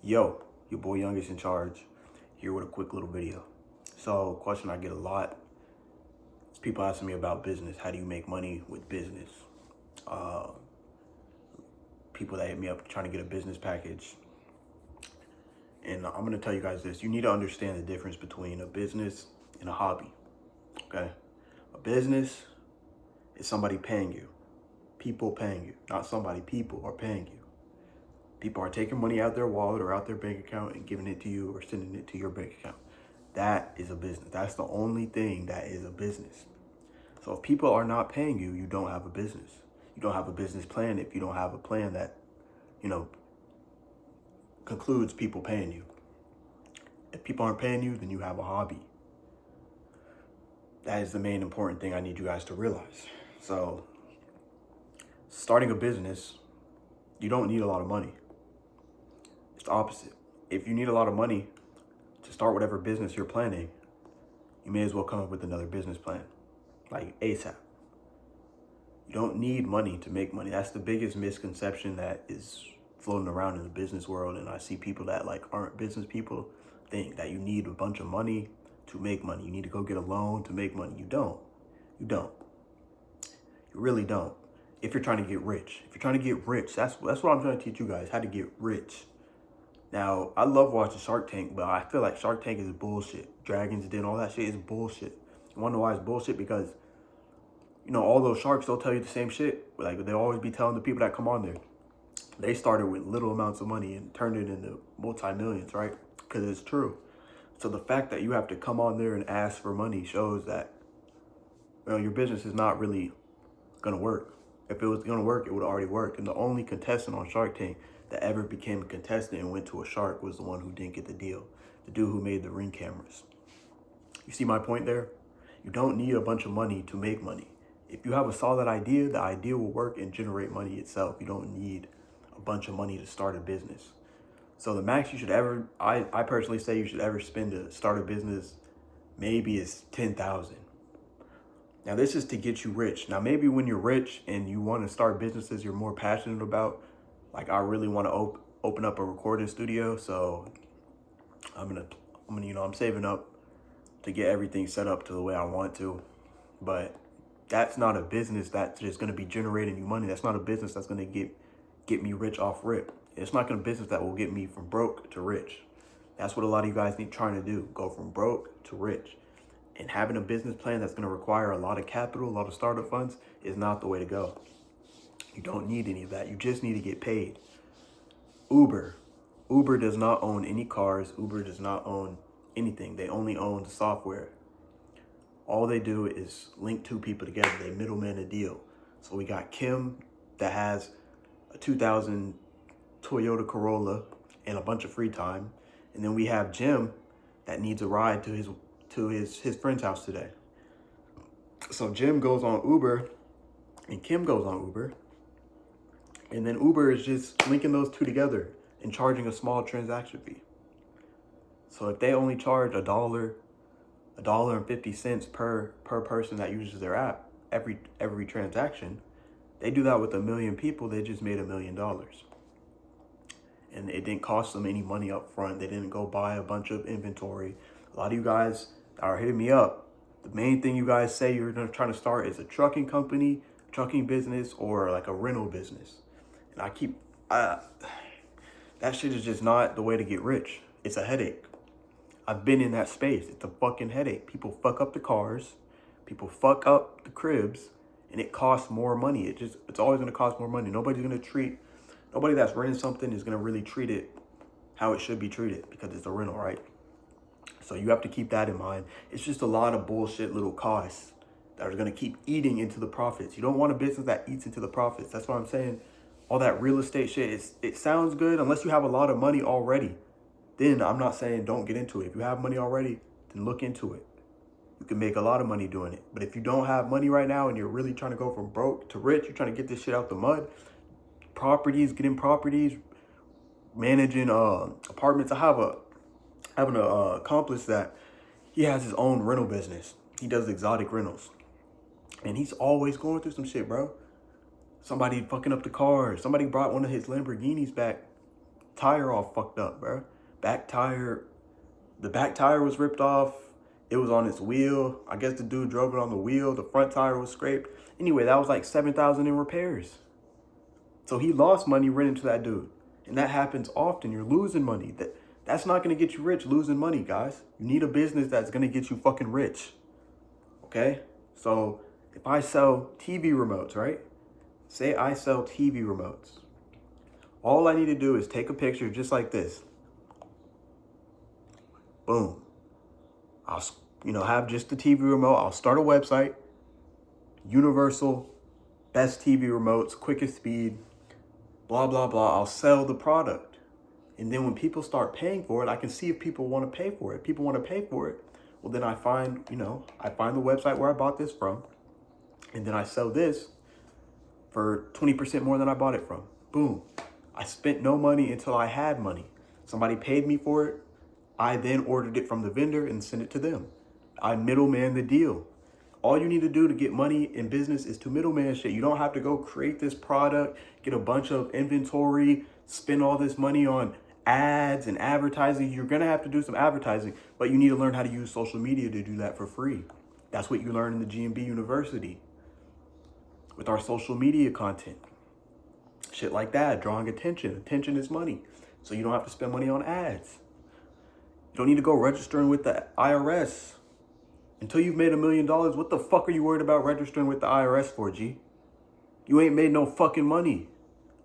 Yo, your boy Youngest in charge, here with a quick little video. So, question I get a lot is people asking me about business. How do you make money with business? Uh, People that hit me up trying to get a business package. And I'm going to tell you guys this. You need to understand the difference between a business and a hobby, okay? A business is somebody paying you. People paying you. Not somebody, people are paying you. People are taking money out their wallet or out their bank account and giving it to you or sending it to your bank account. That is a business. That's the only thing that is a business. So if people are not paying you, you don't have a business. You don't have a business plan if you don't have a plan that, you know, concludes people paying you. If people aren't paying you, then you have a hobby. That is the main important thing I need you guys to realize. So starting a business, you don't need a lot of money. It's the opposite. If you need a lot of money to start whatever business you're planning, you may as well come up with another business plan, like ASAP. You don't need money to make money. That's the biggest misconception that is floating around in the business world. And I see people that aren't business people think that you need a bunch of money to make money. You need to go get a loan to make money. You don't. You don't. You really don't. If you're trying to get rich. If you're trying to get rich, that's what I'm trying to teach you guys, how to get rich. Now, I love watching Shark Tank, but I feel like Shark Tank is bullshit. Dragons Den, all that shit is bullshit. You wanna know why it's bullshit? Because, all those sharks, they'll tell you the same shit. Like, they'll always be telling the people that come on there. They started with little amounts of money and turned it into multi-millions, right? Because it's true. So the fact that you have to come on there and ask for money shows that, your business is not really gonna work. If it was gonna work, it would already work. And the only contestant on Shark Tank that ever became a contestant and went to a shark was the one who didn't get the deal. The dude who made the Ring cameras. You see my point there? You don't need a bunch of money to make money. If you have a solid idea, the idea will work and generate money itself. You don't need a bunch of money to start a business. So the max you should ever, I personally say you should ever spend to start a business maybe is $10,000. Now this is to get you rich. Now maybe when you're rich and you want to start businesses you're more passionate about, like I really want to open up a recording studio, so I'm saving up to get everything set up to the way I want to. But that's not a business that's just going to be generating you money. That's not a business that's going to get me rich off rip. It's not going to be a business that will get me from broke to rich. That's what a lot of you guys need trying to do. Go from broke to rich. And having a business plan that's going to require a lot of capital, a lot of startup funds is not the way to go. You don't need any of that. You just need to get paid. Uber does not own any cars. Uber does not own anything. They only own the software. All they do is link two people together. They middleman a deal. So we got Kim that has a 2000 Toyota Corolla and a bunch of free time. And then we have Jim that needs a ride to his friend's house today. So Jim goes on Uber and Kim goes on Uber. And then Uber is just linking those two together and charging a small transaction fee. So if they only charge $1.50 per person that uses their app every transaction, they do that with 1 million people. They just made $1 million. And it didn't cost them any money up front. They didn't go buy a bunch of inventory. A lot of you guys that are hitting me up, the main thing you guys say you're trying to start is a trucking company, trucking business, or like a rental business. And that shit is just not the way to get rich. It's a headache. I've been in that space. It's a fucking headache. People fuck up the cars, people fuck up the cribs, and it costs more money. It's always gonna cost more money. Nobody that's renting something is gonna really treat it how it should be treated because it's a rental, right? So you have to keep that in mind. It's just a lot of bullshit little costs that are gonna keep eating into the profits. You don't want a business that eats into the profits. That's what I'm saying. All that real estate shit, it sounds good unless you have a lot of money already. Then I'm not saying don't get into it. If you have money already, then look into it. You can make a lot of money doing it. But if you don't have money right now and you're really trying to go from broke to rich, you're trying to get this shit out the mud, getting properties, managing apartments. I have an accomplice that he has his own rental business. He does exotic rentals. And he's always going through some shit, bro. Somebody fucking up the car. Somebody brought one of his Lamborghinis back tire all fucked up, bro. Back tire, the back tire was ripped off. It was on its wheel. I guess the dude drove it on the wheel. The front tire was scraped. Anyway, that was like $7,000 in repairs. So he lost money renting to that dude. And that happens often. You're losing money. That's not going to get you rich, losing money, guys. You need a business that's going to get you fucking rich. Okay? So if I sell TV remotes, right? Say I sell TV remotes. All I need to do is take a picture just like this. Boom. I'll, have just the TV remote. I'll start a website. Universal, best TV remotes, quickest speed, blah, blah, blah. I'll sell the product. And then when people start paying for it, I can see if people want to pay for it. People want to pay for it. Well, then I find the website where I bought this from. And then I sell this for 20% more than I bought it from. Boom. I spent no money until I had money. Somebody paid me for it. I then ordered it from the vendor and sent it to them. I middleman the deal. All you need to do to get money in business is to middleman shit. You don't have to go create this product, get a bunch of inventory, spend all this money on ads and advertising. You're going to have to do some advertising, but you need to learn how to use social media to do that for free. That's what you learn in the GMB University with our social media content. Shit like that, drawing attention. Attention is money. So you don't have to spend money on ads. You don't need to go registering with the IRS. Until you've made $1 million, what the fuck are you worried about registering with the IRS for, G? You ain't made no fucking money.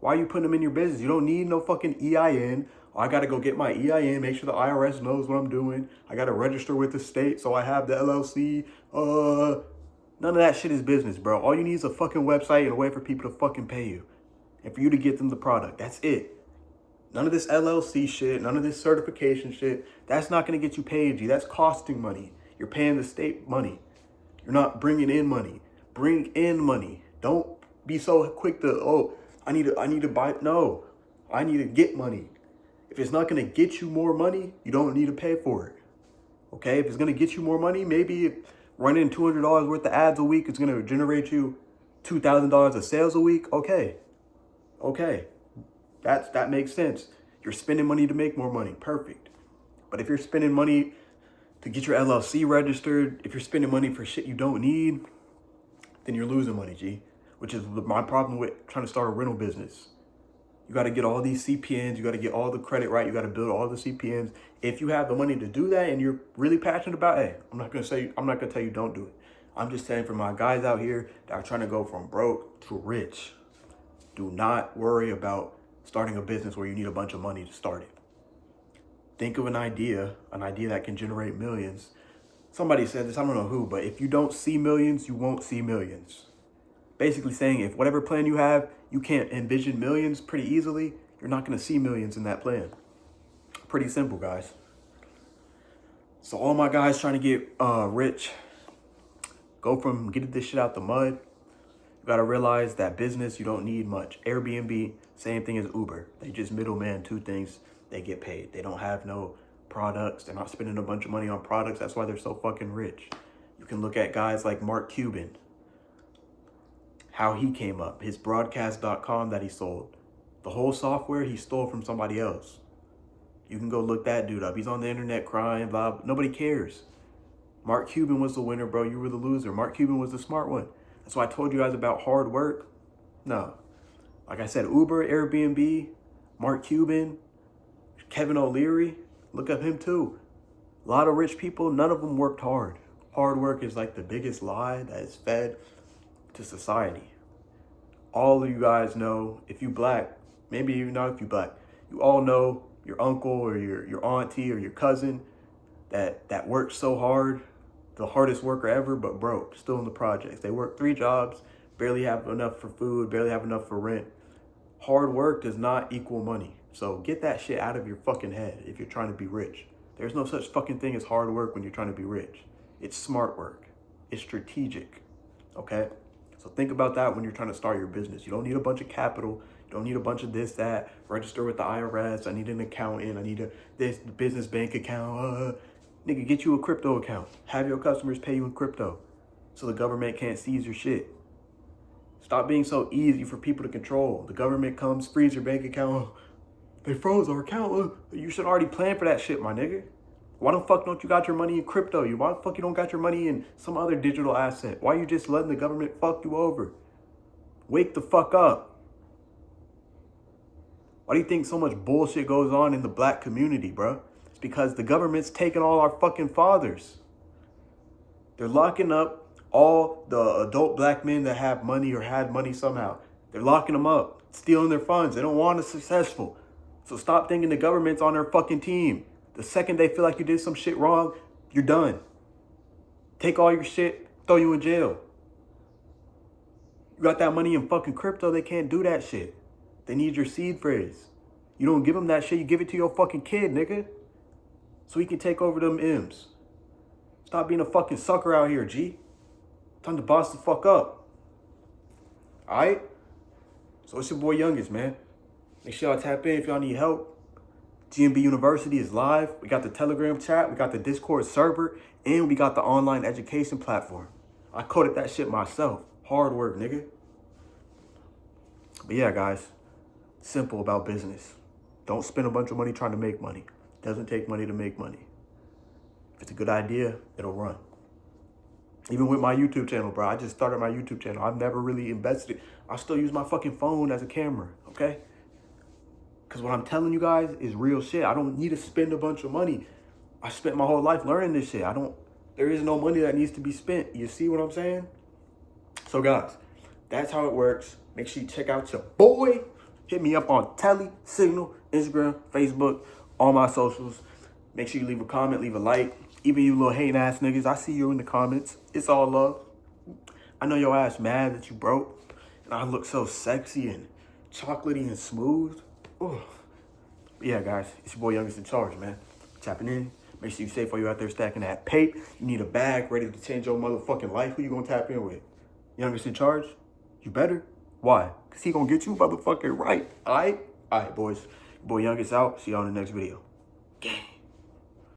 Why are you putting them in your business? You don't need no fucking EIN. Oh, I gotta go get my EIN, make sure the IRS knows what I'm doing. I gotta register with the state, so I have the LLC. None of that shit is business, bro. All you need is a fucking website and a way for people to fucking pay you. And for you to get them the product. That's it. None of this LLC shit, none of this certification shit. That's not gonna get you paid, G. That's costing money. You're paying the state money. You're not bringing in money. Bring in money. Don't be so quick to, I need to buy. No, I need to get money. If it's not going to get you more money, you don't need to pay for it. Okay? If it's going to get you more money, maybe running $200 worth of ads a week is going to generate you $2,000 of sales a week. Okay. That makes sense. You're spending money to make more money. Perfect. But if you're spending money to get your LLC registered, if you're spending money for shit you don't need, then you're losing money, G. Which is my problem with trying to start a rental business. You got to get all these CPNs. You got to get all the credit right. You got to build all the CPNs. If you have the money to do that and you're really passionate about it, I'm not going to tell you don't do it. I'm just saying for my guys out here that are trying to go from broke to rich, do not worry about starting a business where you need a bunch of money to start it. Think of an idea that can generate millions. Somebody said this, I don't know who, but if you don't see millions, you won't see millions. Basically saying if whatever plan you have, you can't envision millions pretty easily, you're not going to see millions in that plan. Pretty simple, guys. So all my guys trying to get rich, go from getting this shit out the mud. You got to realize that business, you don't need much. Airbnb, same thing as Uber. They just middleman two things. They get paid. They don't have no products. They're not spending a bunch of money on products. That's why they're so fucking rich. You can look at guys like Mark Cuban, how he came up, his broadcast.com that he sold. The whole software he stole from somebody else. You can go look that dude up. He's on the internet crying, blah. Nobody cares. Mark Cuban was the winner, bro. You were the loser. Mark Cuban was the smart one. That's why I told you guys about hard work. No. Like I said, Uber, Airbnb, Mark Cuban, Kevin O'Leary, look up him too. A lot of rich people, none of them worked hard. Hard work is like the biggest lie that is fed to society. All of you guys know, if you black, maybe even not if you black, you all know your uncle or your auntie or your cousin that worked so hard, the hardest worker ever, but broke, still in the projects. They work 3 jobs, barely have enough for food, barely have enough for rent. Hard work does not equal money. So get that shit out of your fucking head if you're trying to be rich. There's no such fucking thing as hard work when you're trying to be rich. It's smart work. It's strategic. Okay? So think about that when you're trying to start your business. You don't need a bunch of capital. You don't need a bunch of this, that. Register with the IRS. I need an accountant. I need this business bank account. Nigga, get you a crypto account. Have your customers pay you in crypto so the government can't seize your shit. Stop being so easy for people to control. The government comes, freeze your bank account. They froze our account. You should already plan for that shit, my nigga. Why the fuck don't you got your money in crypto? Why the fuck you don't got your money in some other digital asset? Why you just letting the government fuck you over? Wake the fuck up. Why do you think so much bullshit goes on in the black community, bro? It's because the government's taking all our fucking fathers. They're locking up all the adult black men that have money or had money somehow. They're locking them up, stealing their funds. They don't want us successful. So stop thinking the government's on their fucking team. The second they feel like you did some shit wrong, you're done. Take all your shit, throw you in jail. You got that money in fucking crypto, they can't do that shit. They need your seed phrase. You don't give them that shit, you give it to your fucking kid, nigga. So he can take over them M's. Stop being a fucking sucker out here, G. Time to boss the fuck up. Alright? So it's your boy Youngest, man. Make sure y'all tap in if y'all need help. GMB University is live. We got the Telegram chat, we got the Discord server, and we got the online education platform. I coded that shit myself. Hard work, nigga. But yeah, guys, simple about business. Don't spend a bunch of money trying to make money. It doesn't take money to make money. If it's a good idea, it'll run. Even with my YouTube channel, bro, I just started my YouTube channel. I've never really invested. I still use my fucking phone as a camera, okay? Because what I'm telling you guys is real shit. I don't need to spend a bunch of money. I spent my whole life learning this shit. There is no money that needs to be spent. You see what I'm saying? So guys, that's how it works. Make sure you check out your boy. Hit me up on Telly, Signal, Instagram, Facebook, all my socials. Make sure you leave a comment, leave a like. Even you little hating ass niggas, I see you in the comments. It's all love. I know your ass mad that you broke. And I look so sexy and chocolatey and smooth. Ooh. But yeah, guys, it's your boy Youngest in Charge, man. Tapping in. Make sure you're safe while you're out there stacking that pape. You need a bag ready to change your motherfucking life. Who you gonna tap in with? Youngest in Charge? You better? Why? Because he gonna get you motherfucking right. All right? All right, boys. Your boy Youngest out. See y'all in the next video. Gang.